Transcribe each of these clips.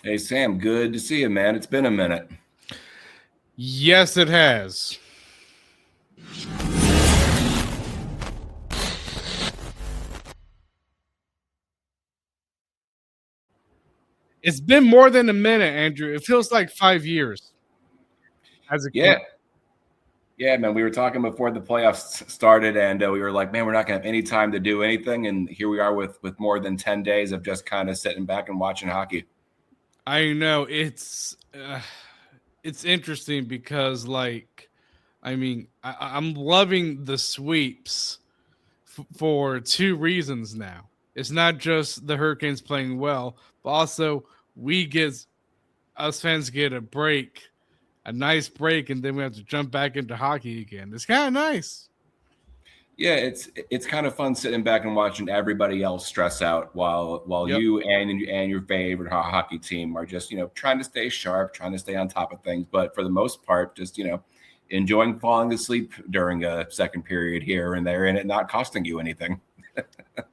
Hey, Sam, good to see you, man. It's been a minute. Yes, it has. It's been more than a minute, Andrew. It feels like 5 years as a Yeah, kid. yeah, man. We were talking before the playoffs started, and we were like, man, we're not going to have any time to do anything. And here we are with more than 10 days of just kind of sitting back and watching hockey. I know it's interesting because, like, I'm loving the sweeps for two reasons now. It's not just the Hurricanes playing well, but also we get us fans get a nice break, and then we have to jump back into hockey again. It's kind of nice. Yeah, it's kind of fun sitting back and watching everybody else stress out while Yep. you and your favorite hockey team are just trying to stay sharp, trying to stay on top of things. But for the most part, just enjoying falling asleep during a second period here and there, and it not costing you anything.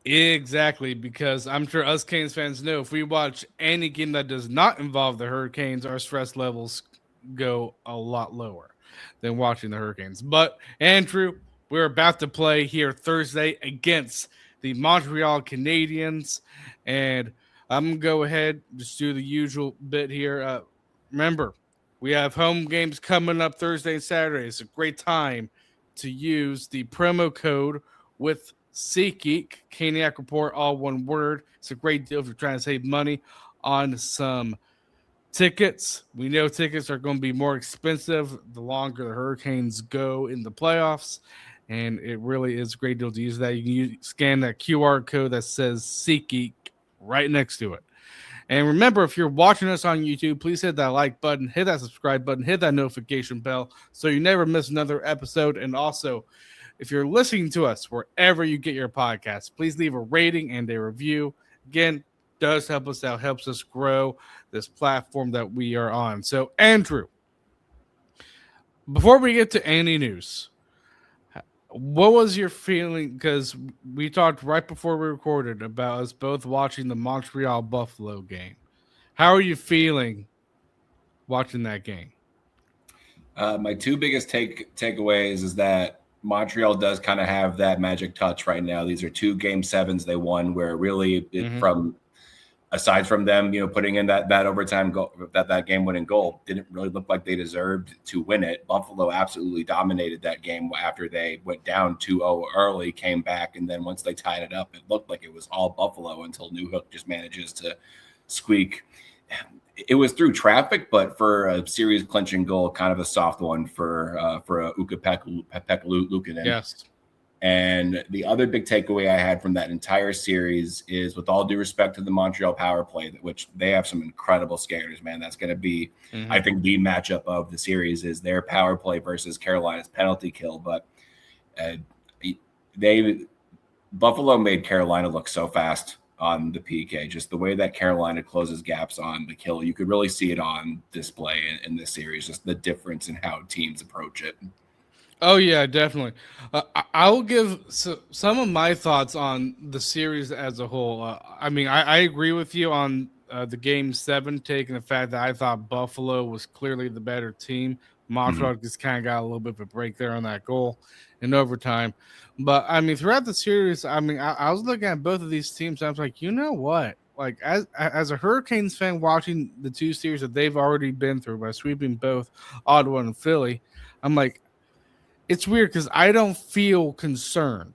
Exactly, because I'm sure us Canes fans know if we watch any game that does not involve the Hurricanes, our stress levels go a lot lower than watching the Hurricanes. But Andrew, we're about to play here Thursday against the Montreal Canadiens, and I'm gonna go ahead just do the usual bit here. Remember, we have home games coming up Thursday and Saturday. It's a great time to use the promo code with SeatGeek, Caniac Report, all one word. It's a great deal if you're trying to save money on some tickets. We know tickets are going to be more expensive the longer the Hurricanes go in the playoffs. And it really is a great deal to use that. You can scan that QR code that says SeatGeek right next to it. And remember, if you're watching us on YouTube, please hit that like button, hit that subscribe button, hit that notification bell so you never miss another episode. And also, if you're listening to us wherever you get your podcasts, please leave a rating and a review. Again, does help us out, helps us grow this platform that we are on. So, Andrew, before we get to any news, what was your feeling? Because we talked right before we recorded about us both watching the Montreal Buffalo game. How are you feeling watching that game? My two biggest takeaways is that Montreal does kind of have that magic touch right now. These are two game sevens they won, where really Mm-hmm. from aside from them, putting in that overtime goal, that game winning goal, didn't really look like they deserved to win it. Buffalo absolutely dominated that game after they went down 2-0 early, came back, and then once they tied it up, it looked like it was all Buffalo until Newhook just manages to squeak. It was through traffic, but for a series clinching goal, kind of a soft one for a Ukko-Pekka Luukkonen. Yes. And the other big takeaway I had from that entire series is, with all due respect to the Montreal power play, which they have some incredible skaters, man. That's going to be, I think, the matchup of the series is their power play versus Carolina's penalty kill. But uh, they Buffalo made Carolina look so fast on the PK. Just the way that Carolina closes gaps on the kill, you could really see it on display in this series. Just the difference in how teams approach it. Oh yeah, definitely. I'll give some of my thoughts on the series as a whole. I agree with you on the game seven, taking the fact that I thought Buffalo was clearly the better team. Mhm. Montreal just kind of got a little bit of a break there on that goal in overtime. But throughout the series, I was looking at both of these teams. And I was like, you know what? Like as a Hurricanes fan, watching the two series that they've already been through by sweeping both Ottawa and Philly, I'm like, it's weird because I don't feel concerned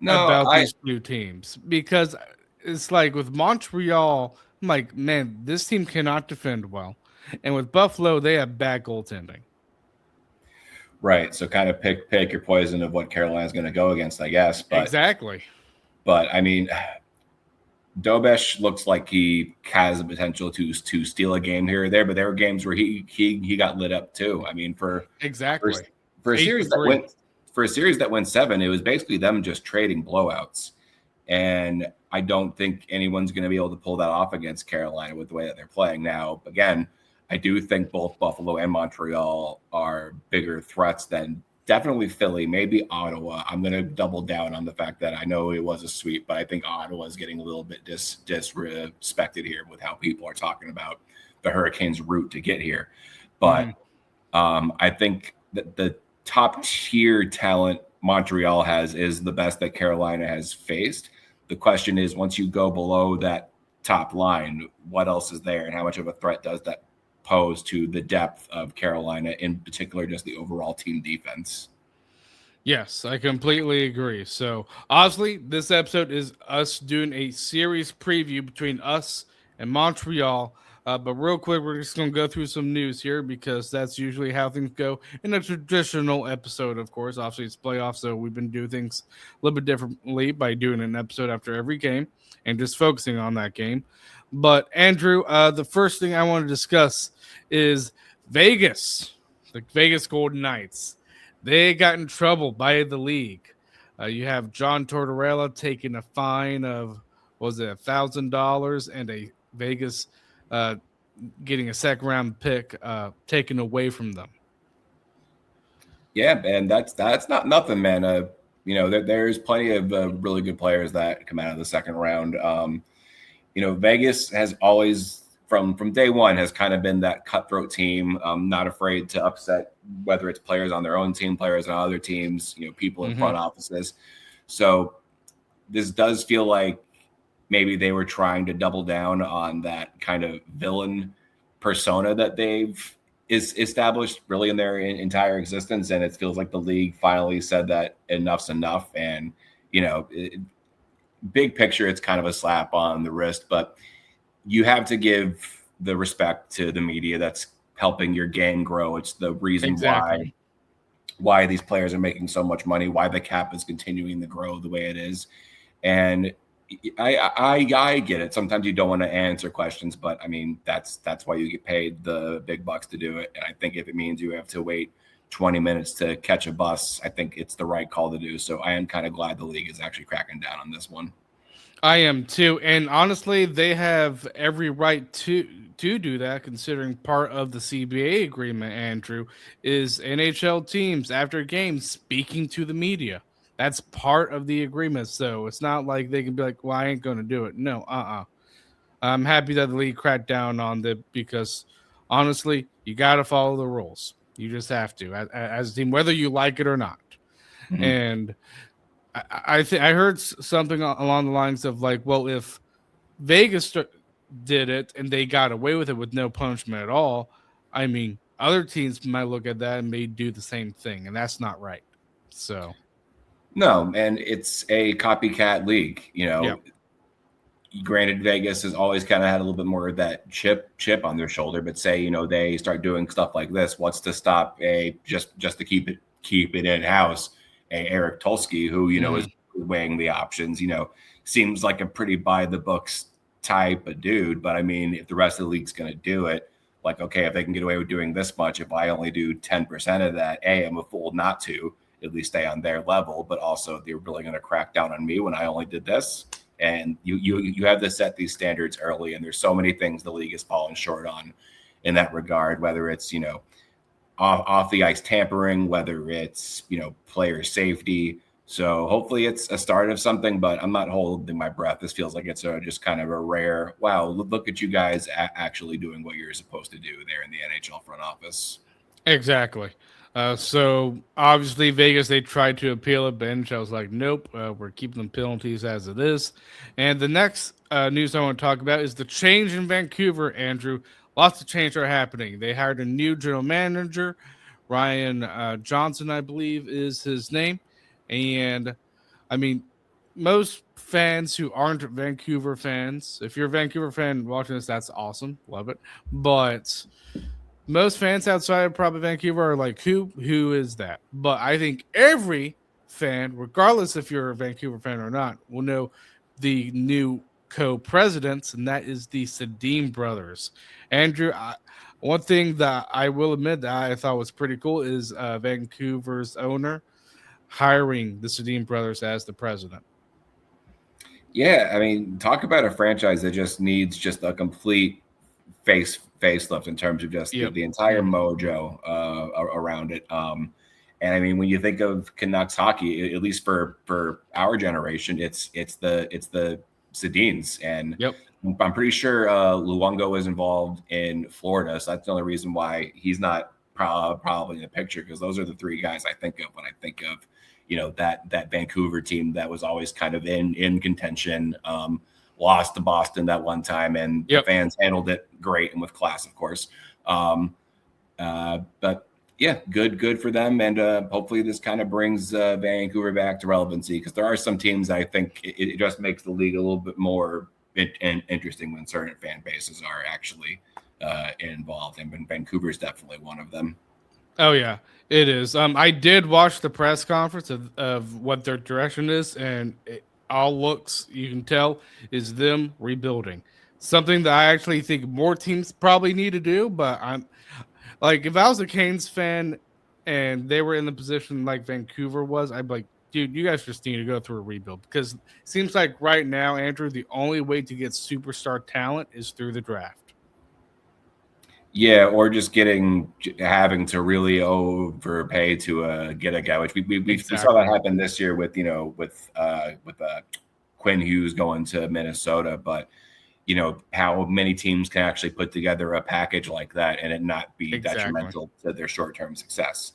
No, about I these two teams because it's like with Montreal, I'm like, man, this team cannot defend well. And with Buffalo, they have bad goaltending. right. So kind of pick your poison of what Carolina's going to go against, I guess. Exactly. But I mean, Dobesh looks like he has the potential to steal a game here or there. But there were games where he got lit up too. I mean, for Exactly. for a Eight to series that three. went for a series that went seven, it was basically them just trading blowouts. And I don't think anyone's going to be able to pull that off against Carolina with the way that they're playing now. Again, I do think both Buffalo and Montreal are bigger threats than definitely Philly, maybe Ottawa. I'm going to double down on the fact that I know it was a sweep, but I think Ottawa is getting a little bit disrespected here with how people are talking about the Hurricanes' route to get here. But I think that the top tier talent Montreal has is the best that Carolina has faced. The question is, once you go below that top line, what else is there, and how much of a threat does that pose to the depth of Carolina, in particular, just the overall team defense? Yes, I completely agree. So, obviously, this episode is us doing a series preview between us and Montreal. But real quick, we're just going to go through some news here because that's usually how things go in a traditional episode, of course. Obviously, it's playoffs, so we've been doing things a little bit differently by doing an episode after every game and just focusing on that game. But, Andrew, the first thing I want to discuss is Vegas, the Vegas Golden Knights. They got in trouble by the league. You have John Tortorella taking a fine of, was it $1,000, and a Vegas getting a second round pick taken away from them. Yeah, man, that's not nothing, man. There's plenty of really good players that come out of the second round. Vegas has always from day one has kind of been that cutthroat team, not afraid to upset whether it's players on their own team, players on other teams, people in front offices. So this does feel like maybe they were trying to double down on that kind of villain persona that they've established really in their entire existence. And it feels like the league finally said that enough's enough. And, big picture, it's kind of a slap on the wrist, but you have to give the respect to the media that's helping your game grow. It's the reason why these players are making so much money, why the cap is continuing to grow the way it is. And I get it. Sometimes you don't want to answer questions, but I mean, that's why you get paid the big bucks to do it. And I think if it means you have to wait 20 minutes to catch a bus, I think it's the right call to do. So I am kind of glad the league is actually cracking down on this one. I am too. And honestly, they have every right to do that, considering part of the CBA agreement, Andrew, is NHL teams after games speaking to the media. That's part of the agreement. So it's not like they can be like, well, I ain't going to do it. No, I'm happy that the league cracked down on that because honestly, you got to follow the rules. You just have to as a team, whether you like it or not. Mm-hmm. And I heard something along the lines of like, well, if Vegas did it and they got away with it with no punishment at all, I mean, other teams might look at that and may do the same thing, and that's not right. So, no, and it's a copycat league. Granted, Vegas has always kind of had a little bit more of that chip on their shoulder, but say they start doing stuff like this, what's to stop just to keep it in house? Eric Tulsky, who is weighing the options, seems like a pretty by the books type of dude. But I mean, if the rest of the league's going to do it, like, okay, if they can get away with doing this much, if I only do 10% of that, I'm a fool not to at least stay on their level. But also, they're really going to crack down on me when I only did this. And you have to set these standards early. And there's so many things the league has fallen short on in that regard, whether it's off the ice tampering, whether it's player safety. So hopefully it's a start of something, but I'm not holding my breath. This feels like it's just kind of a rare, wow, look at you guys actually doing what you're supposed to do there in the NHL front office. Exactly. So obviously Vegas, they tried to appeal it, but NHL was like, nope, we're keeping the penalties as it is. And the next news I want to talk about is the change in Vancouver, Andrew. Lots of change are happening. They hired a new general manager, Ryan Johnson, I believe is his name. And I mean, most fans who aren't Vancouver fans, if you're a Vancouver fan watching this, that's awesome. Love it. But most fans outside of probably Vancouver are like, who is that? But I think every fan, regardless if you're a Vancouver fan or not, will know the new co-presidents, and that is the Sedin brothers. Andrew, one thing that I will admit that I thought was pretty cool is Vancouver's owner hiring the Sedin brothers as the president. Yeah, I mean, talk about a franchise that just needs just a complete facelift in terms of just the entire mojo around it. And I mean, when you think of Canucks hockey, at least for our generation, it's the Sedins, and Yep. I'm pretty sure Luongo is involved in Florida, so that's the only reason why he's not probably in the picture, because those are the three guys I think of when I think of, that Vancouver team that was always kind of in contention. Lost to Boston that one time, and the fans handled it great and with class, of course. But yeah, good for them, and hopefully this kind of brings Vancouver back to relevancy, because there are some teams I think it just makes the league a little bit more interesting when certain fan bases are actually involved, and Vancouver is definitely one of them. Oh yeah, it is. I did watch the press conference of what their direction is, and all looks, you can tell, is them rebuilding. Something that I actually think more teams probably need to do, but I'm like, if I was a Canes fan and they were in the position like Vancouver was, I'd be like, dude, you guys just need to go through a rebuild, because it seems like right now, Andrew, the only way to get superstar talent is through the draft. Yeah, or just having to really overpay to get a guy, which we saw that happen this year with Quinn Hughes going to Minnesota. But how many teams can actually put together a package like that and it not be detrimental to their short-term success.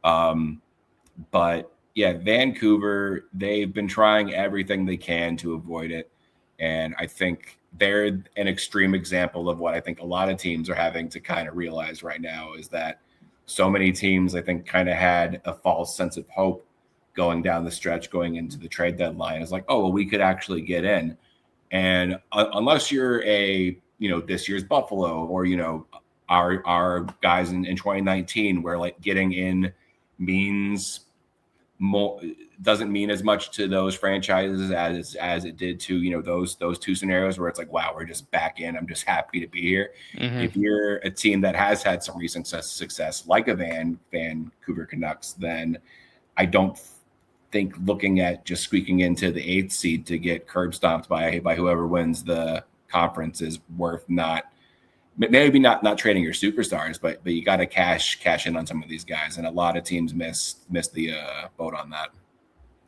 But yeah, Vancouver, they've been trying everything they can to avoid it, and I think they're an extreme example of what I think a lot of teams are having to kind of realize right now, is that so many teams, I think, kind of had a false sense of hope going down the stretch, going into the trade deadline. It's like, oh, well, we could actually get in. And unless you're this year's Buffalo, or, our guys in 2019, where like getting in means more, doesn't mean as much to those franchises as it did to those two scenarios where it's like, wow, we're just back in, I'm just happy to be here. Mm-hmm. If you're a team that has had some recent success like a Vancouver Canucks, then I don't think looking at just squeaking into the 8th seed to get curb stomped by whoever wins the conference is worth maybe not trading your superstars, but you got to cash in on some of these guys, and a lot of teams missed the boat on that.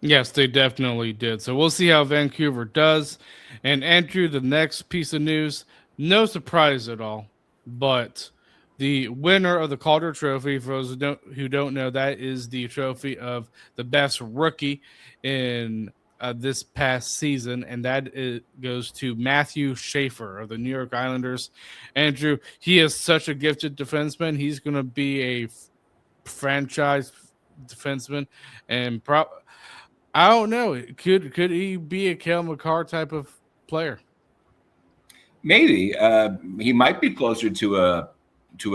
Yes, they definitely did. So we'll see how Vancouver does. And Andrew, the next piece of news, no surprise at all, but the winner of the Calder Trophy, for those who don't know, that is the trophy of the best rookie in this past season, and that goes to Matthew Schaefer of the New York Islanders. Andrew, he is such a gifted defenseman. He's going to be a franchise defenseman, and I don't know. Could he be a Cale Makar type of player? Maybe he might be closer to a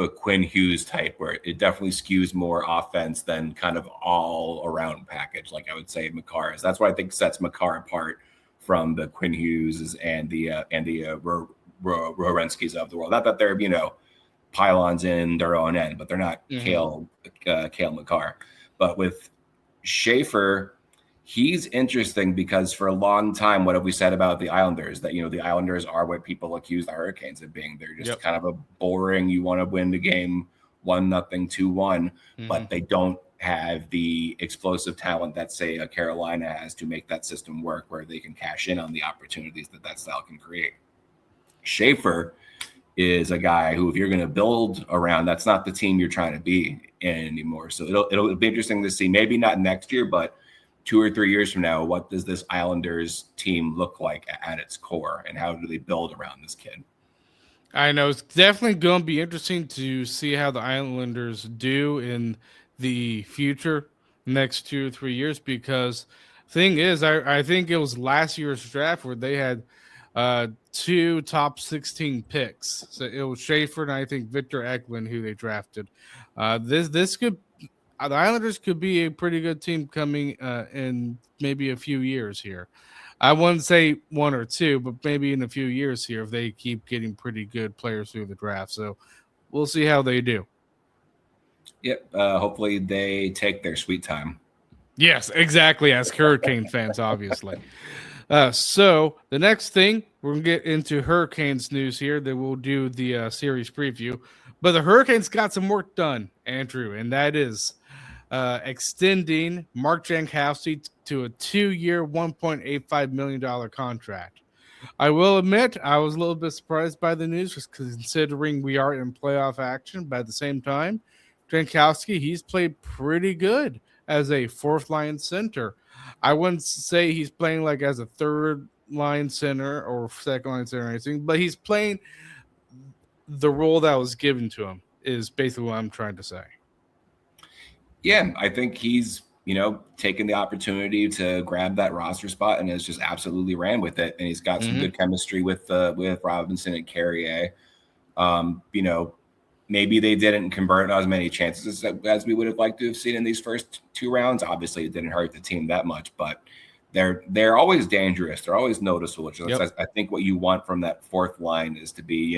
Quinn Hughes type, where it definitely skews more offense than kind of all around package, like I would say Makar is. That's what I think sets Makar apart from the Quinn Hughes and the Werenskis of the world. Not that they're pylons in their own end, but they're not Cale Makar. But with Schaefer, he's interesting because for a long time, what have we said about the Islanders? That, the Islanders are what people accuse the Hurricanes of being. They're just kind of a boring, you want to win the game 1-0, 2-1, but they don't have the explosive talent that, say, a Carolina has to make that system work, where they can cash in on the opportunities that style can create. Schaefer is a guy who, if you're going to build around, that's not the team you're trying to be in anymore. So it'll be interesting to see, maybe not next year, but 2 or 3 years from now, what does this Islanders team look like at its core, and how do they build around this kid? I know it's definitely going to be interesting to see how the Islanders do in the future, next 2 or 3 years, because thing is, I think it was last year's draft where they had 2 top 16 picks. So it was Schaefer and I think Victor Eklund who they drafted. The Islanders could be a pretty good team coming in maybe a few years here. I wouldn't say 1 or 2, but maybe in a few years here if they keep getting pretty good players through the draft. So we'll see how they do. Yep. Hopefully they take their sweet time. Yes, exactly. As Hurricane fans, obviously. So the next thing, we're going to get into Hurricanes news here. Then we'll do the series preview. But the Hurricanes got some work done, Andrew, and that is extending Mark Jankowski to a 2-year, $1.85 million contract. I will admit I was a little bit surprised by the news, just considering we are in playoff action. But at the same time, Jankowski, he's played pretty good as a fourth line center. I wouldn't say he's playing like as a third line center or second line center or anything, but he's playing the role that was given to him, is basically what I'm trying to say. Yeah, I think he's, taken the opportunity to grab that roster spot and has just absolutely ran with it. And he's got some good chemistry with Robinson and Carrier. Maybe they didn't convert as many chances as we would have liked to have seen in these first 2 rounds. Obviously, it didn't hurt the team that much, but they're always dangerous. They're always noticeable. Which I think what you want from that fourth line is to be,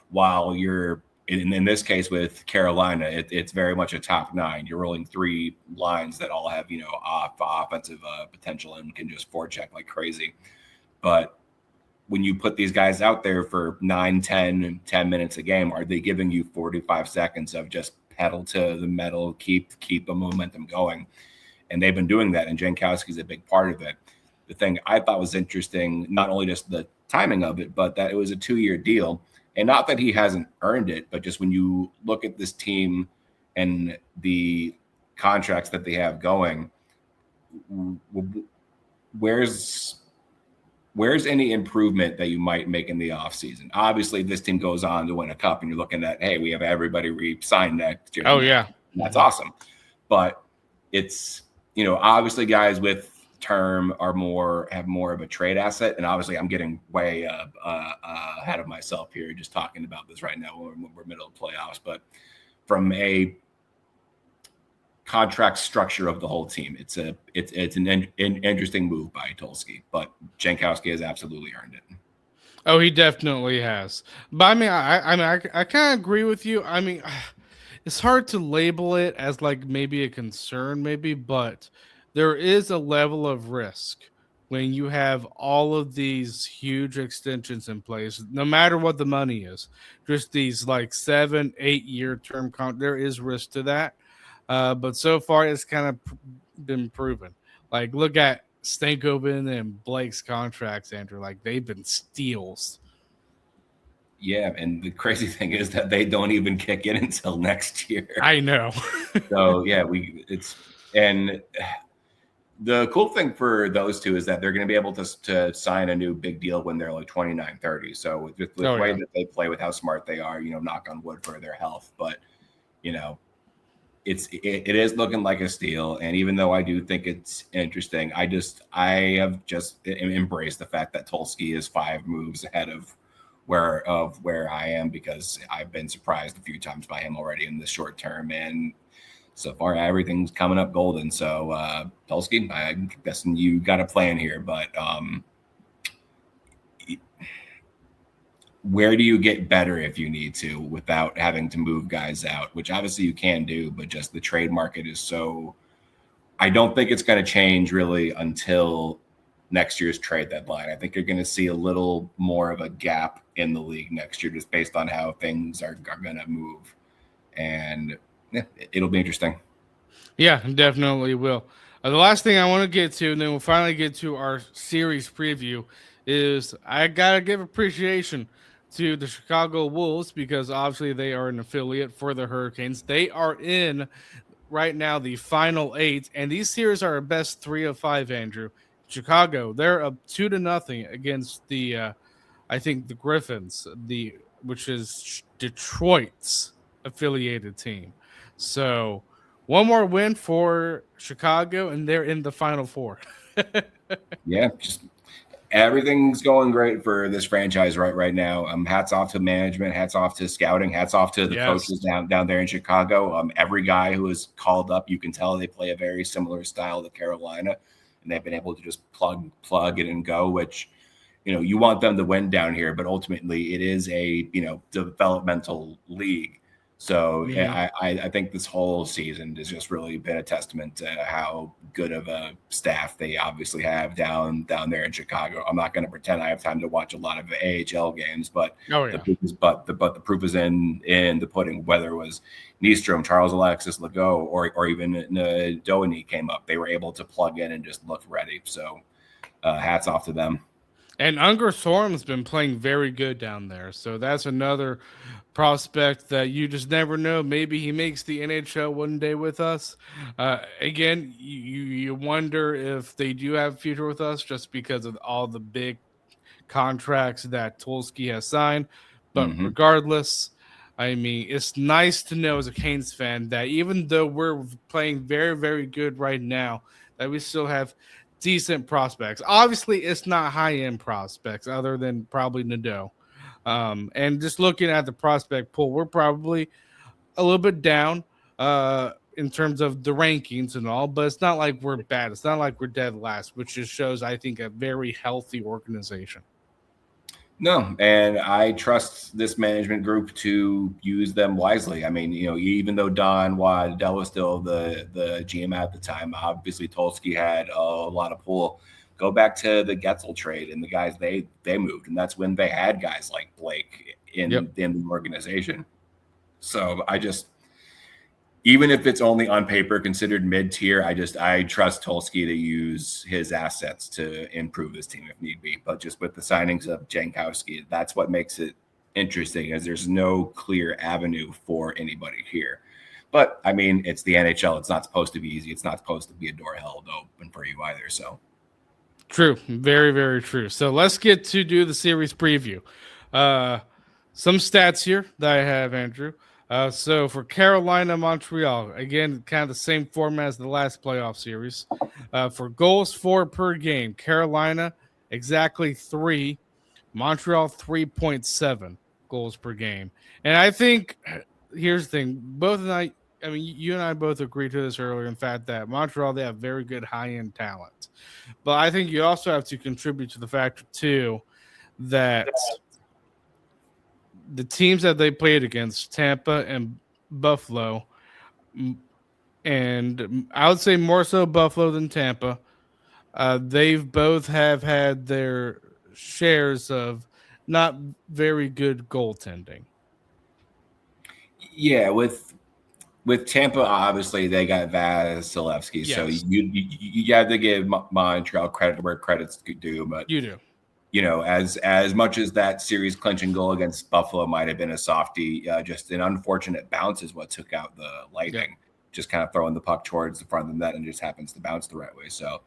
while you're in this case with Carolina, it's very much a top 9. You're rolling 3 lines that all have, offensive potential and can just forecheck like crazy. But when you put these guys out there for 9, 10 minutes a game, are they giving you 45 seconds of just pedal to the metal, keep the momentum going? And they've been doing that, and Jankowski's a big part of it. The thing I thought was interesting, not only just the timing of it, but that it was a 2-year deal. And not that he hasn't earned it, but just when you look at this team and the contracts that they have going, where's any improvement that you might make in the offseason? Obviously, this team goes on to win a cup, and you're looking at, hey, we have everybody re-signed next year. Oh, yeah. That's awesome. But it's, obviously guys with term have more of a trade asset. And obviously I'm getting way ahead of myself here just talking about this right now when we're middle of playoffs. But from a contract structure of the whole team, it's an interesting move by Tulski, but Jankowski has absolutely earned it. Oh, he definitely has. But I kind of agree with you. I mean, it's hard to label it as like maybe a concern, but there is a level of risk when you have all of these huge extensions in place, no matter what the money is. Just these like 7-8 year term there is risk to that. But so far it's kind of been proven. Like, look at Stankoven and Blake's contracts, Andrew. Like, they've been steals. Yeah, and the crazy thing is that they don't even kick in until next year. I know. So yeah, and the cool thing for those two is that they're going to be able to sign a new big deal when they're like 29, 30. So with the way that they play, with how smart they are, knock on wood for their health, but it is looking like a steal. And even though I do think it's interesting, I have just embraced the fact that Tulski is 5 moves ahead of where I am, because I've been surprised a few times by him already in the short term, and so far everything's coming up golden. So Tulski, I'm guessing you got a plan here, but where do you get better if you need to without having to move guys out, which obviously you can do, but just the trade market is so, I don't think it's going to change really until next year's trade deadline. I think you're going to see a little more of a gap in the league next year, just based on how things are going to move. And yeah, it'll be interesting. Yeah, definitely will. The last thing I want to get to, and then we'll finally get to our series preview, is I got to give appreciation to the Chicago Wolves, because obviously they are an affiliate for the Hurricanes. They are in right now the final 8, and these series are a best 3 of 5, Andrew. Chicago, they're up 2-0 against the I think the Griffins, which is Detroit's affiliated team. So one more win for Chicago, and they're in the Final 4. Yeah, just everything's going great for this franchise right now. Hats off to management, hats off to scouting, hats off to the coaches down there in Chicago. Every guy who is called up, you can tell they play a very similar style to Carolina, and they've been able to just plug it and go, which, you want them to win down here, but ultimately it is a, developmental league. So I think this whole season has just really been a testament to how good of a staff they obviously have down there in Chicago. I'm not going to pretend I have time to watch a lot of AHL games, but the proof is in the pudding. Whether it was Nystrom, Charles Alexis, Legault, or even Doheny came up, they were able to plug in and just look ready. So hats off to them. And Unger Thorn's been playing very good down there. So that's another prospect that you just never know. Maybe he makes the NHL one day with us. Again, you wonder if they do have a future with us just because of all the big contracts that Tulsky has signed. But regardless, I mean, it's nice to know as a Canes fan that even though we're playing very, very good right now, that we still have decent prospects. Obviously, it's not high-end prospects other than probably Nadeau. And just looking at the prospect pool, we're probably a little bit down in terms of the rankings and all, but it's not like we're bad. It's not like we're dead last, which just shows, I think, a very healthy organization. No, and I trust this management group to use them wisely. I mean, even though Don Waddell was still the GM at the time, obviously Tulsky had a lot of pull. Go back to the Getzel trade and the guys they moved, and that's when they had guys like Blake in the organization. So even if it's only on paper considered mid-tier, I trust Tulsky to use his assets to improve this team if need be. But just with the signings of Jankowski, that's what makes it interesting, as there's no clear avenue for anybody here. But I mean, it's the NHL. It's not supposed to be easy. It's not supposed to be a door held open for you either. So true, very, very true. So let's get to do the series preview. Some stats here that I have, Andrew. So for Carolina, Montreal, again, kind of the same format as the last playoff series. For goals for per game, Carolina exactly 3, Montreal 3.7 goals per game. And I think here's the thing, you and I both agreed to this earlier. In fact, that Montreal, they have very good high-end talent, but I think you also have to contribute to the factor too that the teams that they played against, Tampa and Buffalo, and I would say more so Buffalo than Tampa, they've both have had their shares of not very good goaltending. Yeah, with Tampa, obviously they got Vasilevsky, yes. So you have to give Montreal credit where credit's due, but you do. As much as that series clinching goal against Buffalo might have been a softie, just an unfortunate bounce is what took out the Lightning. Just kind of throwing the puck towards the front of the net and just happens to bounce the right way. So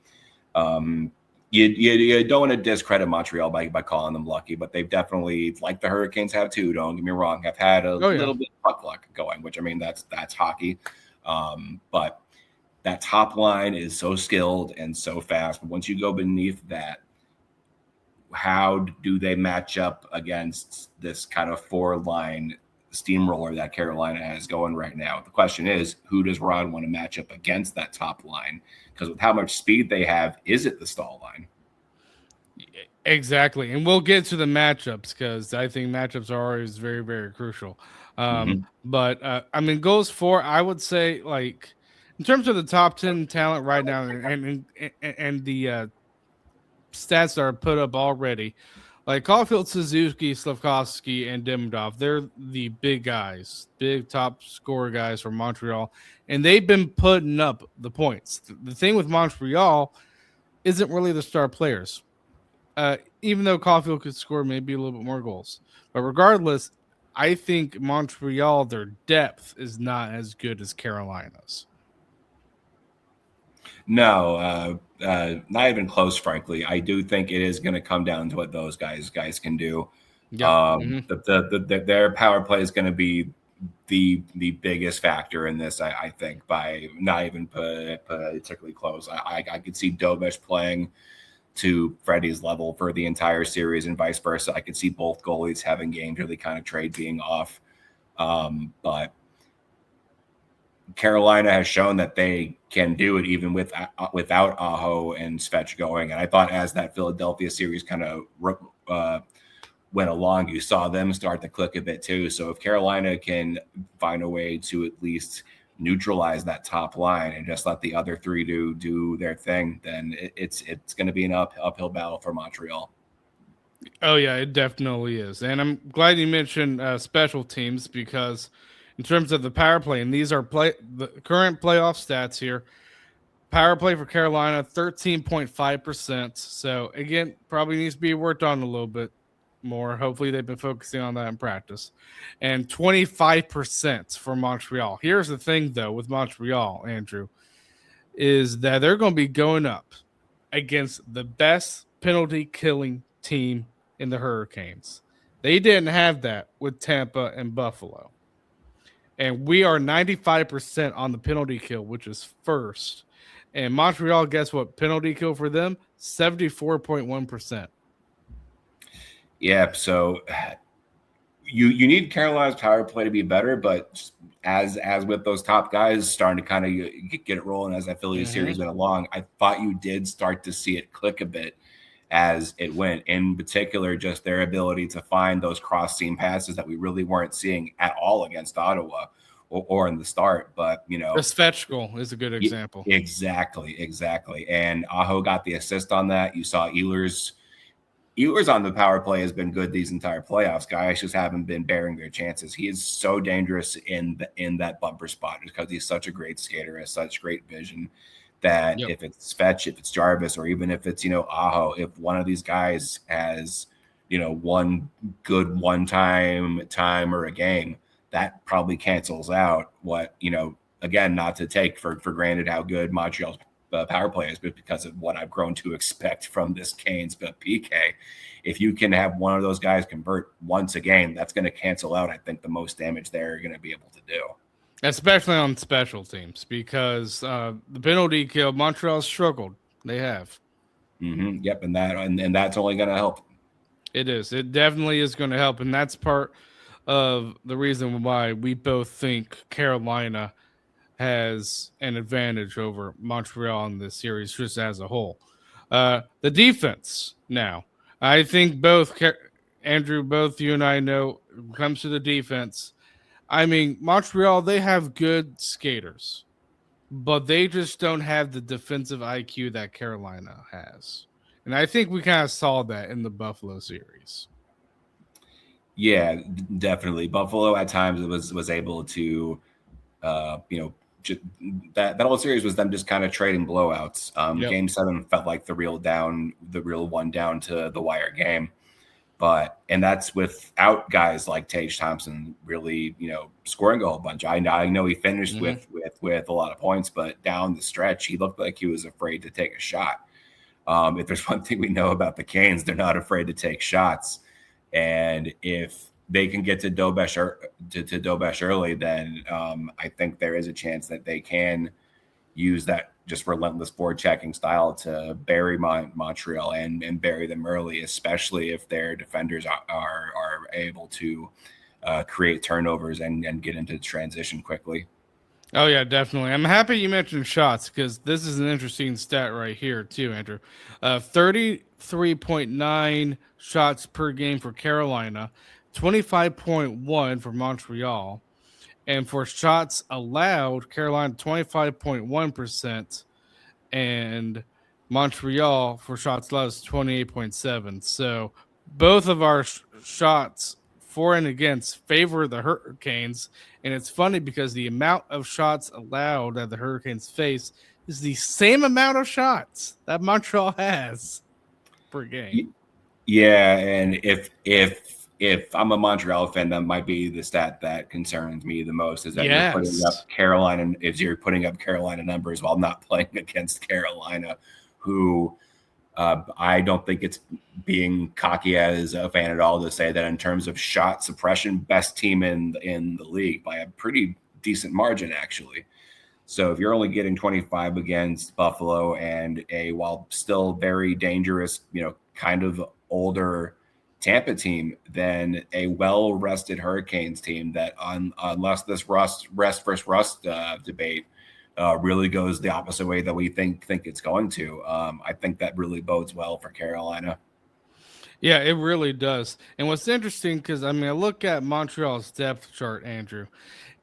you don't want to discredit Montreal by calling them lucky, but they've definitely, like the Hurricanes have too, don't get me wrong, have had a little bit of puck luck going, which I mean, that's hockey. But that top line is so skilled and so fast. But once you go beneath that, how do they match up against this kind of 4-line steamroller that Carolina has going right now? The question is, who does Ron want to match up against that top line? Because with how much speed they have, is it the stall line? Exactly. And we'll get to the matchups because I think matchups are always very, very crucial. But I mean, goals for, I would say, like, in terms of the top 10 talent right now and the stats that are put up already, like Caulfield, Suzuki, Slafkovsky, and Demidov, they're the big guys, big top scorer guys from Montreal, and they've been putting up the points. The thing with Montreal isn't really the star players, even though Caulfield could score maybe a little bit more goals. But regardless, I think Montreal, their depth is not as good as Carolina's. No, not even close, frankly. I do think it is going to come down to what those guys can do. Their power play is going to be the biggest factor in this, I think, by not even particularly close. I could see Dobish playing to Freddie's level for the entire series and vice versa. I could see both goalies having games where they kind of trade being off. But Carolina has shown that they can do it even without Aho and Svech going. And I thought as that Philadelphia series kind of went along, you saw them start to click a bit too. So if Carolina can find a way to at least neutralize that top line and just let the other three do their thing, then it's going to be an uphill battle for Montreal. Oh yeah, it definitely is. And I'm glad you mentioned special teams, because in terms of the power play, and these are the current playoff stats here. Power play for Carolina, 13.5%. So again, probably needs to be worked on a little bit more. Hopefully they've been focusing on that in practice. And 25% for Montreal. Here's the thing though with Montreal, Andrew, is that they're going to be going up against the best penalty killing team in the Hurricanes. They didn't have that with Tampa and Buffalo. And we are 95% on the penalty kill, which is first. And Montreal, guess what? Penalty kill for them, 74.1%. Yeah, so you need Carolina's power play to be better, but as with those top guys starting to kind of get it rolling as that Phillies series went along, I thought you did start to see it click a bit as it went. In particular, just their ability to find those cross-seam passes that we really weren't seeing at all against Ottawa or in the start. But, the Svechkal is a good example. Exactly. And Aho got the assist on that. You saw Ehlers on the power play has been good these entire playoffs. Guys just haven't been bearing their chances. He is so dangerous in that bumper spot because he's such a great skater, has such great vision that if it's Fetch, if it's Jarvis, or even if it's, Aho, if one of these guys has, one good time or a game, that probably cancels out what, again, not to take for granted how good Montreal's power play is, but because of what I've grown to expect from this Canes PK. If you can have one of those guys convert once a game, that's going to cancel out, I think, the most damage they're going to be able to do. Especially on special teams, because the penalty kill, Montreal struggled. They have. Yep, and that's only going to help. It is. It definitely is going to help, and that's part of the reason why we both think Carolina has an advantage over Montreal in this series just as a whole. The defense now. I think Andrew, both you and I know when it comes to the defense, I mean, Montreal, they have good skaters, but they just don't have the defensive IQ that Carolina has. And I think we kind of saw that in the Buffalo series. Yeah, definitely. Buffalo at times was able to, that whole series was them just kind of trading blowouts. Game 7 felt like the real one down to the wire game, and that's without guys like Tage Thompson really, scoring a whole bunch. I know he finished with a lot of points, but down the stretch, he looked like he was afraid to take a shot. If there's one thing we know about the Canes, they're not afraid to take shots. And if they can get to Dobesh early, then I think there is a chance that they can use that just relentless forward checking style to bury Montreal and bury them early, especially if their defenders are able to create turnovers and get into transition quickly. Oh, yeah, definitely. I'm happy you mentioned shots because this is an interesting stat right here too, Andrew. 33.9 shots per game for Carolina, 25.1 for Montreal. And for shots allowed, Carolina 25.1%, and Montreal for shots allowed is 28.7. So both of our shots for and against favor the Hurricanes. And it's funny because the amount of shots allowed that the Hurricanes face is the same amount of shots that Montreal has per game. Yeah, and if I'm a Montreal fan, that might be the stat that concerns me the most, is that you're putting up Carolina, if you're putting up Carolina numbers while not playing against Carolina, who I don't think it's being cocky as a fan at all to say that in terms of shot suppression, best team in the league by a pretty decent margin, actually. So if you're only getting 25 against Buffalo and while still very dangerous, kind of older Tampa team, then a well-rested Hurricanes team that unless this rest versus rust debate really goes the opposite way that we think it's going to, I think that really bodes well for Carolina. Yeah, it really does. And what's interesting, because I mean, I look at Montreal's depth chart, Andrew.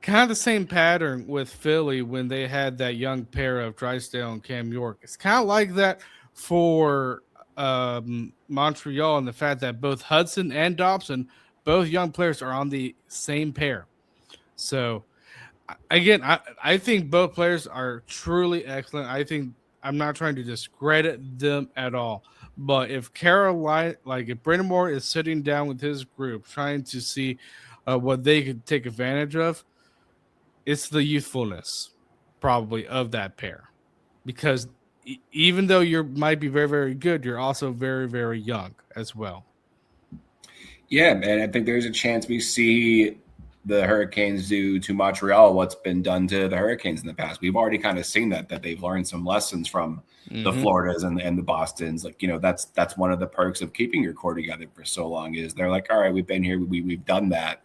Kind of the same pattern with Philly when they had that young pair of Drysdale and Cam York. It's kind of like that for Montreal, and the fact that both Hudson and Dobson, both young players, are on the same pair. So again, I think both players are truly excellent. I think I'm not trying to discredit them at all. But if Carolina, like if Brandon Moore is sitting down with his group trying to see what they could take advantage of, it's the youthfulness probably of that pair. Because even though you might be very, very good, you're also very, very young as well. Yeah, man. I think there's a chance we see the Hurricanes do to Montreal what's been done to the Hurricanes in the past. We've already kind of seen that they've learned some lessons from the Floridas and the Bostons. Like, that's one of the perks of keeping your core together for so long is they're like, all right, we've been here, we've done that.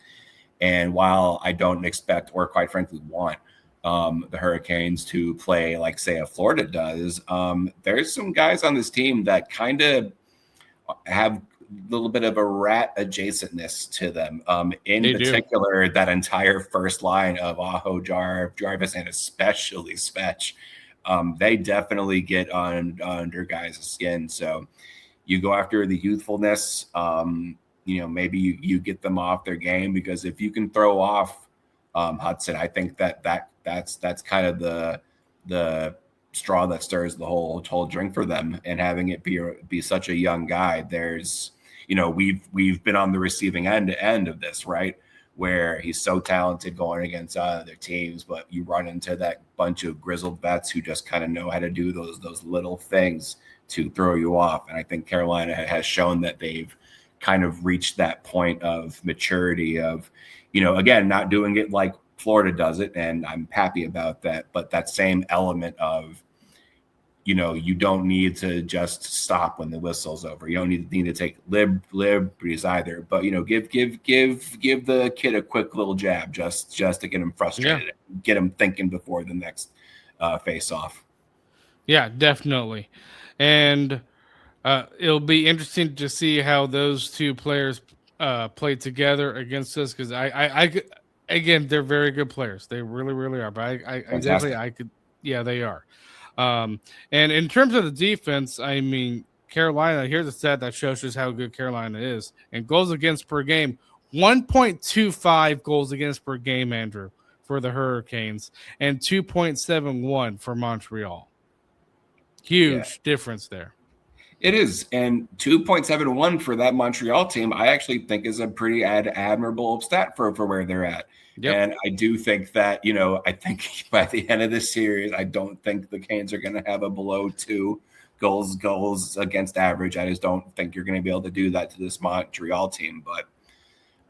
And while I don't expect or quite frankly want the Hurricanes to play like, say, a Florida does, there's some guys on this team that kind of have little bit of a rat adjacentness to them. In they particular, that entire first line of Aho, Jarvis, and especially Spetch, they definitely get under guys' skin. So you go after the youthfulness. Maybe you get them off their game, because if you can throw off Hudson, I think that's kind of the straw that stirs the whole drink for them. And having it be such a young guy, there's we've been on the receiving end of this, right? Where he's so talented going against other teams, but you run into that bunch of grizzled vets who just kind of know how to do those little things to throw you off. And I think Carolina has shown that they've kind of reached that point of maturity of, again, not doing it like Florida does it. And I'm happy about that. But that same element of, you don't need to just stop when the whistle's over. You don't need to take liberties either. But give the kid a quick little jab just to get him frustrated, get him thinking before the next face off. Yeah, definitely. And it'll be interesting to see how those two players play together against us, because I again, they're very good players. They really, really are. But I definitely could. Yeah, they are. And in terms of the defense, I mean, Carolina, here's a stat that shows just how good Carolina is. And goals against per game, 1.25 goals against per game, Andrew, for the Hurricanes, and 2.71 for Montreal. Huge difference there. It is. And 2.71 for that Montreal team, I actually think is a pretty admirable stat for where they're at. Yep. And I do think that, I think by the end of this series, I don't think the Canes are going to have a below 2 goals against average. I just don't think you're going to be able to do that to this Montreal team. But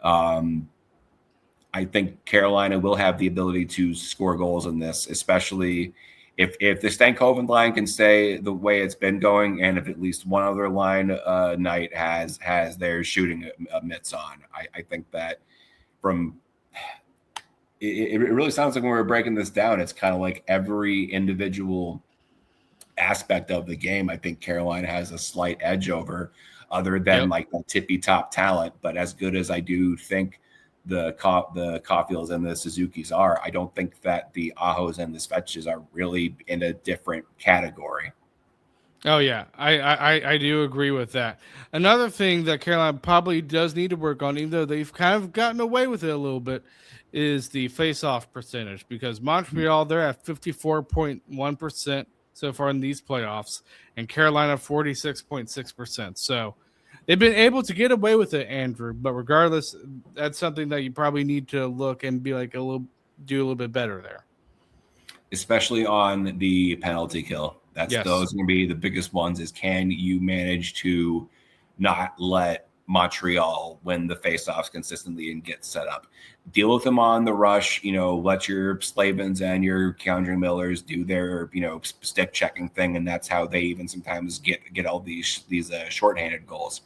I think Carolina will have the ability to score goals in this, especially if the Stankoven line can stay the way it's been going, and if at least one other line night has their shooting mitts on. I think that it really sounds like when we're breaking this down, it's kind of like every individual aspect of the game. I think Carolina has a slight edge over, other than like the tippy top talent. But as good as I do think the Caulfields and the Suzukis are, I don't think that the Ahos and the Svetches are really in a different category. Oh, yeah, I do agree with that. Another thing that Carolina probably does need to work on, even though they've kind of gotten away with it a little bit, is the face-off percentage, because Montreal, they're at 54.1% so far in these playoffs, and Carolina 46.6%. So they've been able to get away with it, Andrew, but regardless, that's something that you probably need to look and be like do a little bit better there. Especially on the penalty kill. Those are going to be the biggest ones, is can you manage to not let Montreal win the faceoffs consistently and get set up? Deal with them on the rush, let your Slavins and your Keandre Millers do their, stick checking thing. And that's how they even sometimes get all these shorthanded goals.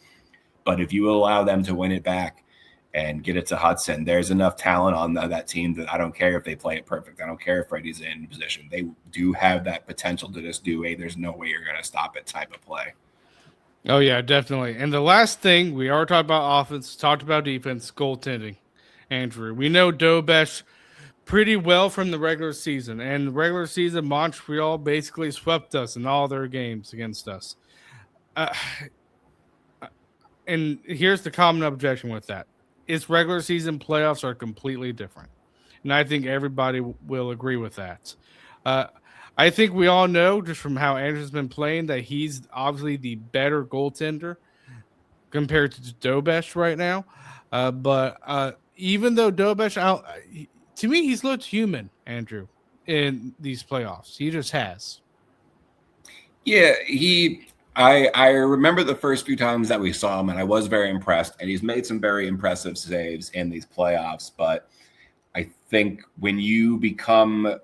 But if you allow them to win it back and get it to Hudson, there's enough talent on that team that I don't care if they play it perfect. I don't care if Freddie's in position. They do have that potential to just do there's no way you're going to stop it type of play. Oh yeah, definitely. And the last thing we are talking about offense, talked about defense, goaltending. Andrew, we know Dobesh pretty well from the regular season, and the regular season Montreal basically swept us in all their games against us. Uh, and here's the common objection with that: its regular season playoffs are completely different, and I think everybody will agree with that. Uh, I think we all know just from how Anderson's been playing that he's obviously the better goaltender compared to Dobesh right now. But even though Dobesh, to me, he's looked human, Andrew, in these playoffs. He just has. Yeah, I remember the first few times that we saw him, and I was very impressed. And he's made some very impressive saves in these playoffs. But I think when you become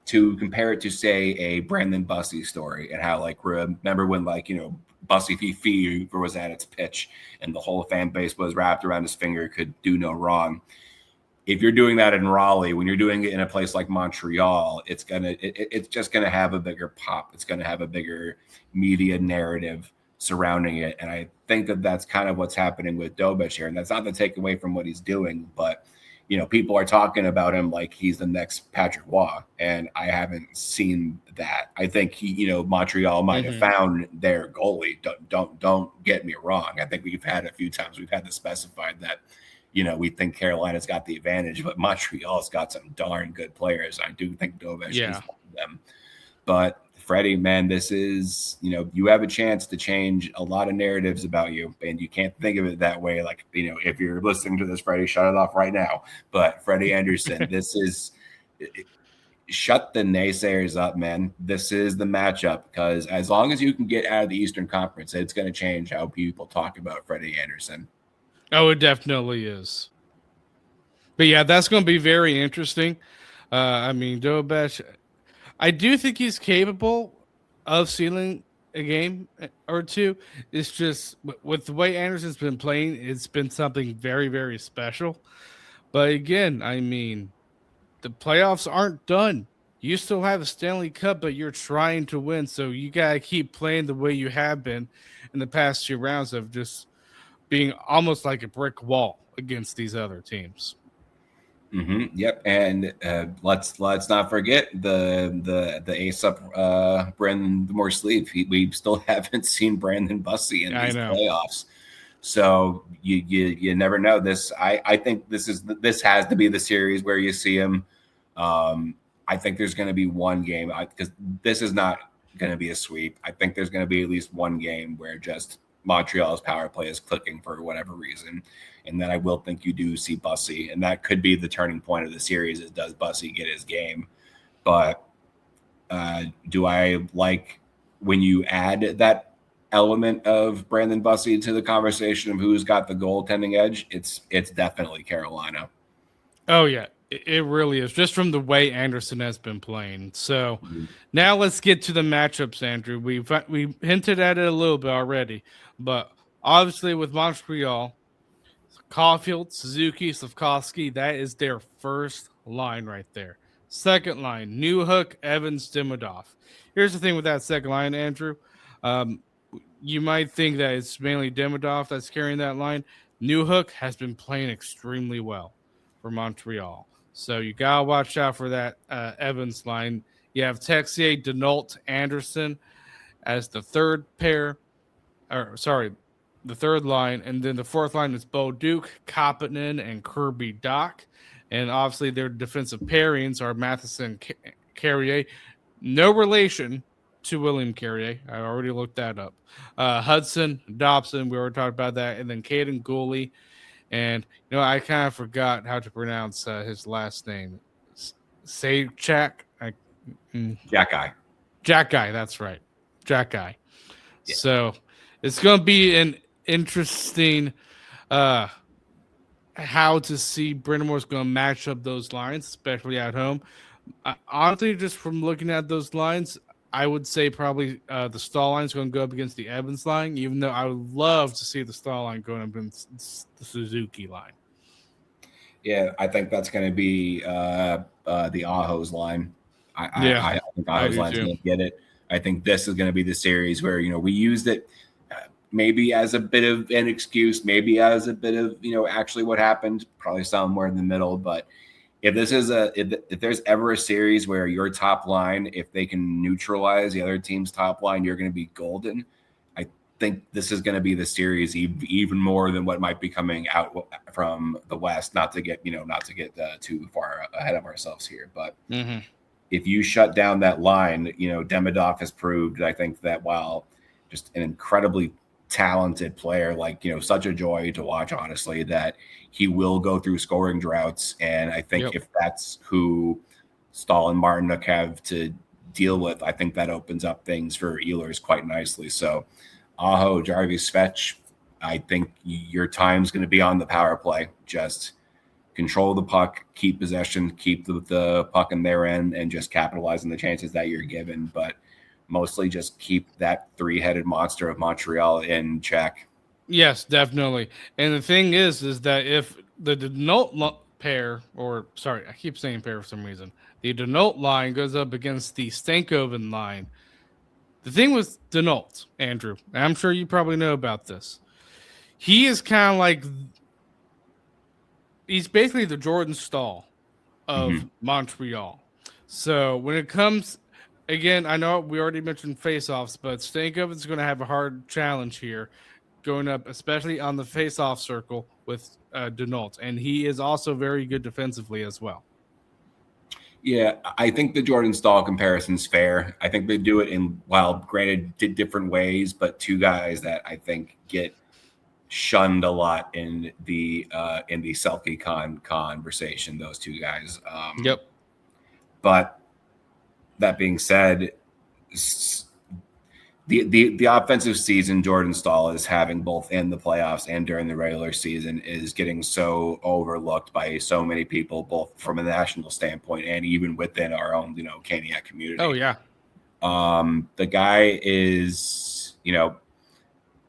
to compare it to say a Brandon Bussey story and how like remember when like Bussy fever was at its pitch and the whole fan base was wrapped around his finger, could do no wrong. If you're doing that in Raleigh, when you're doing it in a place like Montreal, it's just gonna have a bigger pop. It's gonna have a bigger media narrative surrounding it, and I think that that's kind of what's happening with Dobish here. And that's not to take away from what he's doing, but people are talking about him like he's the next Patrick Waugh, and I haven't seen that. I think Montreal might have found their goalie. Don't get me wrong. I think we've had a few times we've had to specify that we think Carolina's got the advantage, but Montreal's got some darn good players. I do think Dovesh is one of them. But Freddie, man, this is, you have a chance to change a lot of narratives about you, and you can't think of it that way. Like, if you're listening to this, Freddie, shut it off right now. But Freddie Anderson, this is shut the naysayers up, man. This is the matchup, because as long as you can get out of the Eastern Conference, it's going to change how people talk about Freddie Anderson. Oh, it definitely is. But yeah, that's going to be very interesting. I mean, Dobesh, I do think he's capable of sealing a game or two. It's just with the way Anderson's been playing, it's been something very, very special. But again, I mean, the playoffs aren't done. You still have a Stanley Cup, but you're trying to win. So you got to keep playing the way you have been in the past 2 rounds of just being almost like a brick wall against these other teams. Yep, and let's not forget the ace up Brandon Moore sleeve. We still haven't seen Brandon Bussey in these playoffs, so you never know. I think this has to be the series where you see him. I think there's going to be one game because this is not going to be a sweep. I think there's going to be at least one game where just Montreal's power play is clicking for whatever reason. And then I will think you do see Bussey. And that could be the turning point of the series is, does Bussey get his game? But do I like when you add that element of Brandon Bussey to the conversation of who's got the goaltending edge? It's definitely Carolina. Oh, yeah. It really is, just from the way Anderson has been playing. So now let's get to the matchups, Andrew. We hinted at it a little bit already, but obviously with Montreal, Caulfield, Suzuki, Slavkovsky, that is their first line right there. Second line, Newhook, Evans, Demidov. Here's the thing with that second line, Andrew. You might think that it's mainly Demidov that's carrying that line. Newhook has been playing extremely well for Montreal. So you got to watch out for that Evans line. You have Texier, Denault, Anderson as the third pair. The third line. And then the fourth line is Bo Duke, Koppinen, and Kirby Doc. And obviously their defensive pairings are Matheson, Carrier. No relation to William Carrier. I already looked that up. Hudson, Dobson, we already talked about that. And then Caden Gooley. And, I kind of forgot how to pronounce his last name. Sajak? Jack Guy, that's right. Jack Guy. Yeah. So it's going to be an interesting how to see Brind'Amour's going to match up those lines, especially at home. Honestly, just from looking at those lines, I would say probably the Stahl line is going to go up against the Evans line, even though I would love to see the Stahl line going up against the Suzuki line. Yeah, I think that's going to be the Aho's line. I think Aho's line is going to get it. I think this is going to be the series where, we used it maybe as a bit of an excuse, maybe as a bit of, actually what happened, probably somewhere in the middle. But if this is if there's ever a series where your top line, if they can neutralize the other team's top line, you're going to be golden. I think this is going to be the series even more than what might be coming out from the West. Not to get too far ahead of ourselves here, but if you shut down that line, Demidov has proved, I think, that while just an incredibly talented player, such a joy to watch, honestly, that he will go through scoring droughts. And I think if that's who Stahl and Martinook have to deal with, I think that opens up things for Ehlers quite nicely. So Aho, Jarvis, Svech, I think your time's going to be on the power play. Just control the puck, keep possession, keep the puck in their end, and just capitalize on the chances that you're given. But mostly just keep that three-headed monster of Montreal in check. Yes, definitely. And the thing is that if the Denault pair, I keep saying pair for some reason, the Denault line goes up against the Stankoven line. The thing with Denault, Andrew, and I'm sure you probably know about this, he is kind of like, he's basically the Jordan Stahl of Montreal. So when it comes, again, I know we already mentioned faceoffs, but Stankoven's going to have a hard challenge here going up, especially on the faceoff circle with Denault. And he is also very good defensively as well. Yeah, I think the Jordan Stahl comparison is fair. I think they do it granted, different ways, but two guys that I think get shunned a lot in the Selke conversation. Those two guys. But that being said, the offensive season Jordan Stahl is having, both in the playoffs and during the regular season, is getting so overlooked by so many people, both from a national standpoint and even within our own, Caniac community. Oh yeah. The guy is,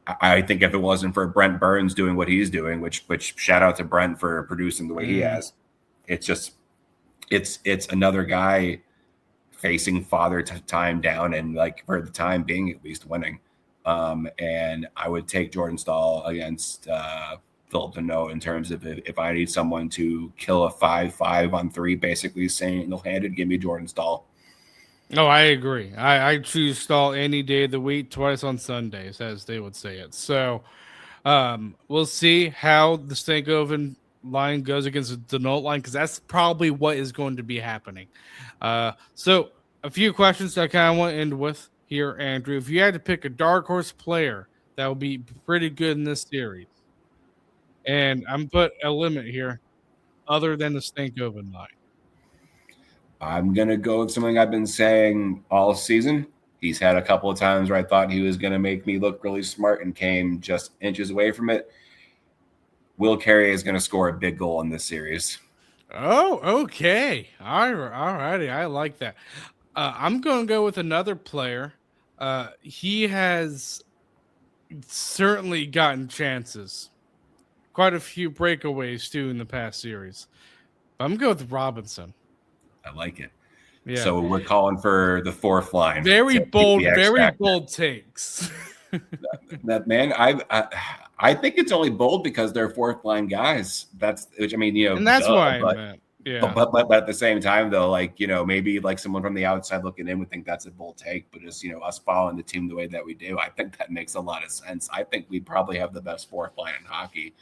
I think if it wasn't for Brent Burns doing what he's doing, which shout out to Brent for producing the way he has, it's another guy facing father time down and, for the time being, at least winning. And I would take Jordan Stahl against Philip Deneau in terms of if I need someone to kill a 5-5 on 3, basically single-handed, give me Jordan Stahl. No, I agree. I choose Stahl any day of the week, twice on Sundays, as they would say it. So we'll see how the Stankoven line goes against the Denault line, because that's probably what is going to be happening. So a few questions that I kind of want to end with here, Andrew. If you had to pick a dark horse player that would be pretty good in this series, and I'm put a limit here, other than the Stankoven line, I'm going to go with something I've been saying all season. He's had a couple of times where I thought he was going to make me look really smart and came just inches away from it. Will Carrier is going to score a big goal in this series. Oh, okay. All righty. I like that. I'm going to go with another player. He has certainly gotten chances. Quite a few breakaways, too, in the past series. I'm going with Robinson. I like it. Yeah. So we're calling for the fourth line. Very bold takes. That man, I think it's only bold because they're fourth line guys. And that's why I meant. Yeah. But at the same time, though, maybe someone from the outside looking in would think that's a bold take, but just us following the team the way that we do, I think that makes a lot of sense. I think we probably have the best fourth line in hockey,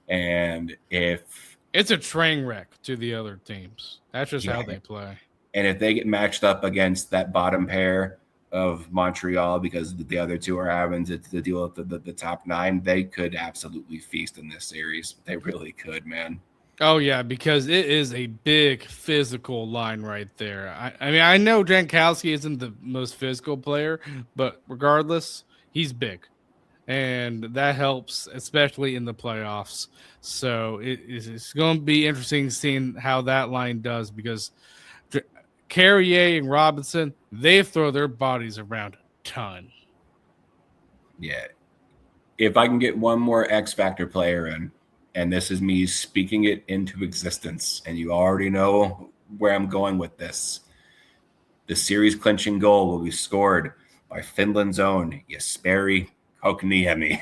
and if it's a train wreck to the other teams, that's just how they play. And if they get matched up against that bottom pair of Montreal, because the other two are having to deal with the top 9, they could absolutely feast in this series. They really could, man. Oh, yeah, because it is a big physical line right there. I mean, I know Jankowski isn't the most physical player, but regardless, he's big. And that helps, especially in the playoffs. So it's going to be interesting seeing how that line does, because Carrier and Robinson, they throw their bodies around a ton. Yeah. If I can get one more X Factor player in, and this is me speaking it into existence, and you already know where I'm going with this, the series clinching goal will be scored by Finland's own Jesperi Kokniemi.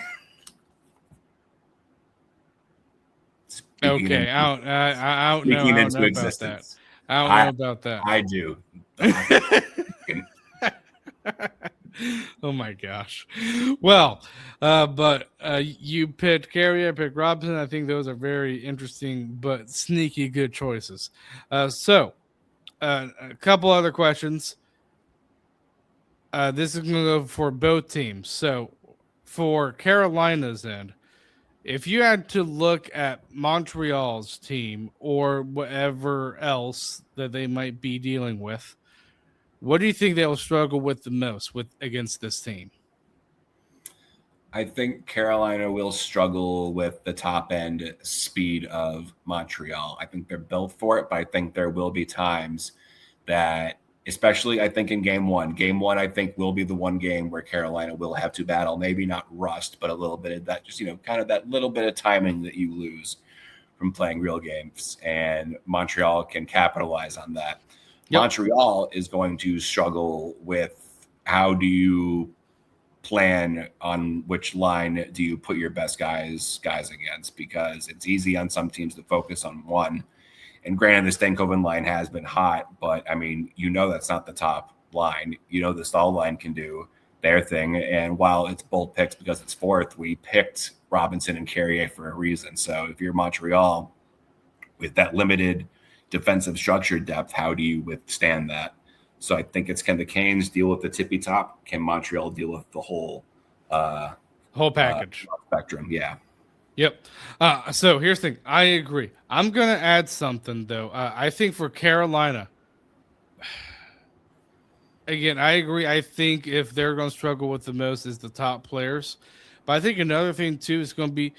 Okay, I don't know. I don't know about that. I don't know about that. I do. Oh my gosh. Well, but you picked Carey, I picked Robinson. I think those are very interesting but sneaky good choices. So a couple other questions. This is going to go for both teams. So for Carolina's end, if you had to look at Montreal's team or whatever else that they might be dealing with, what do you think they'll struggle with the most against this team? I think Carolina will struggle with the top end speed of Montreal. I think they're built for it, but I think there will be times that, especially I think in game one, I think will be the one game where Carolina will have to battle, maybe not rust, but a little bit of that, just, kind of that little bit of timing that you lose from playing real games. And Montreal can capitalize on that. Yep. Montreal is going to struggle with how do you plan on which line do you put your best guys against, because it's easy on some teams to focus on one. And granted, the Stankoven line has been hot, but I mean, that's not the top line. The Stahl line can do their thing. And while it's bold picks because it's fourth, we picked Robinson and Carrier for a reason. So if you're Montreal with that limited defensive structure depth, how do you withstand that? So I think it's, can the Canes deal with the tippy top? Can Montreal deal with the whole package spectrum? Yeah. Yep. So here's the thing. I agree. I'm going to add something, though. I think for Carolina, again, I agree. I think if they're going to struggle with the most is the top players. But I think another thing, too, is going to be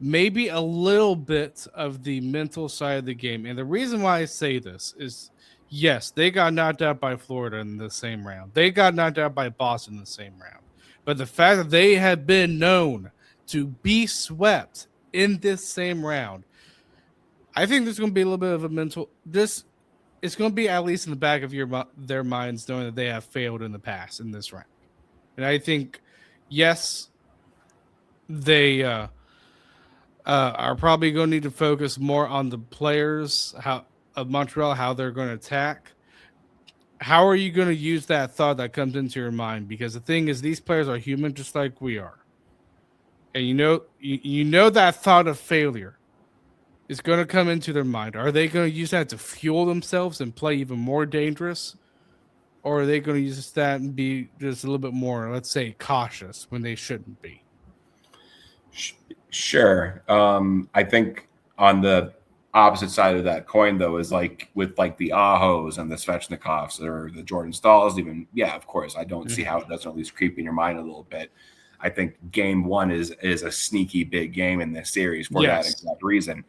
maybe a little bit of the mental side of the game. And the reason why I say this is, yes, they got knocked out by Florida in the same round. They got knocked out by Boston in the same round. But the fact that they have been known to be swept in this same round, I think there's going to be a little bit of a mental. It's going to be at least in the back of their minds, knowing that they have failed in the past in this round. And I think, yes, they are probably going to need to focus more on the players of Montreal, how they're going to attack. How are you going to use that thought that comes into your mind? Because the thing is, these players are human just like we are. And you know that thought of failure is going to come into their mind. Are they going to use that to fuel themselves and play even more dangerous? Or are they going to use that and be just a little bit more, let's say, cautious when they shouldn't be? Sure. I think on the opposite side of that coin, though, is like with like the Ahos and the Svechnikovs or the Jordan Stahls, even, yeah, of course, I don't see how it doesn't at least creep in your mind a little bit. I think game one is a sneaky big game in this series for that exact reason.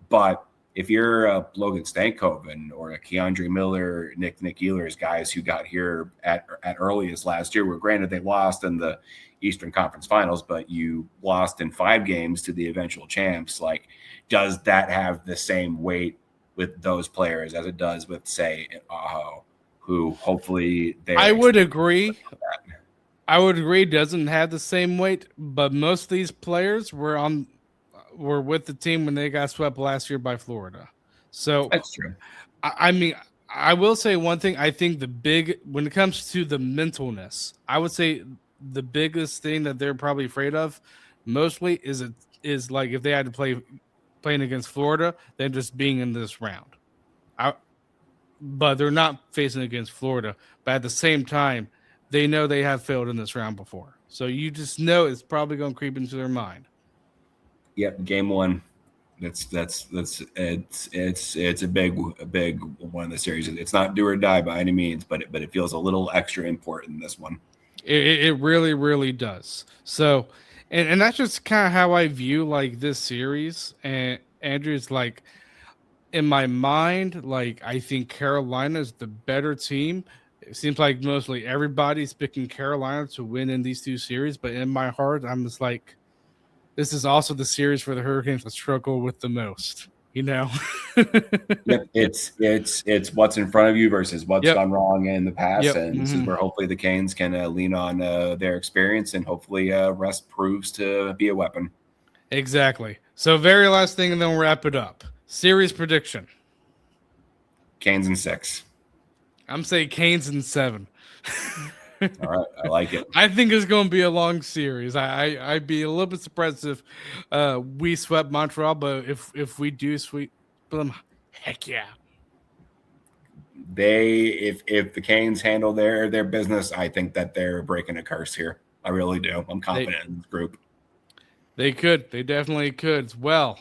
But if you're a Logan Stankoven or a Keandre Miller, Nick Ehlers, guys who got here at earliest last year, where granted they lost in the Eastern Conference Finals, but you lost in 5 games to the eventual champs, like, does that have the same weight with those players as it does with, say, an Aho, who hopefully I would agree. It doesn't have the same weight, but most of these players were with the team when they got swept last year by Florida. So that's true. I mean, I will say one thing. I think when it comes to the mentalness, I would say the biggest thing that they're probably afraid of mostly is like if they had to playing against Florida, then just being in this round. But they're not facing against Florida. But at the same time, they know they have failed in this round before. So you just know it's probably going to creep into their mind. Yep, game one. It's a big one of the series. It's not do or die by any means, but it feels a little extra important in this one. It really, really does. So, and that's just kind of how I view like this series. And Andrew's like, in my mind, like I think Carolina is the better team. It seems like mostly everybody's picking Carolina to win in these two series, but in my heart, I'm just like, this is also the series for the Hurricanes that struggle with the most. you know. Yep, it's what's in front of you versus what's gone wrong in the past, and this is where hopefully the Canes can lean on their experience, and hopefully rest proves to be a weapon. Exactly. So very last thing, and then we'll wrap it up. Series prediction. Canes in 6. I'm saying Canes in 7. All right, I like it. I think it's going to be a long series. I'd be a little bit surprised if we swept Montreal, but if we do sweep them, heck yeah. If the Canes handle their business, I think that they're breaking a curse here. I really do. I'm confident in this group. They could. They definitely could. Well,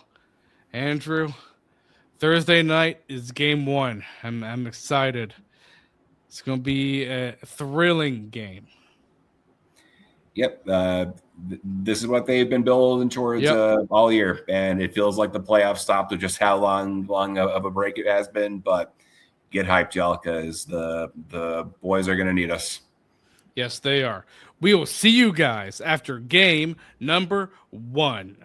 Andrew, Thursday night is game 1. I'm excited. It's going to be a thrilling game. Yep. This is what they've been building towards all year, and it feels like the playoffs stopped with just how long of a break it has been. But get hyped, y'all, because the boys are going to need us. Yes, they are. We will see you guys after game number 1.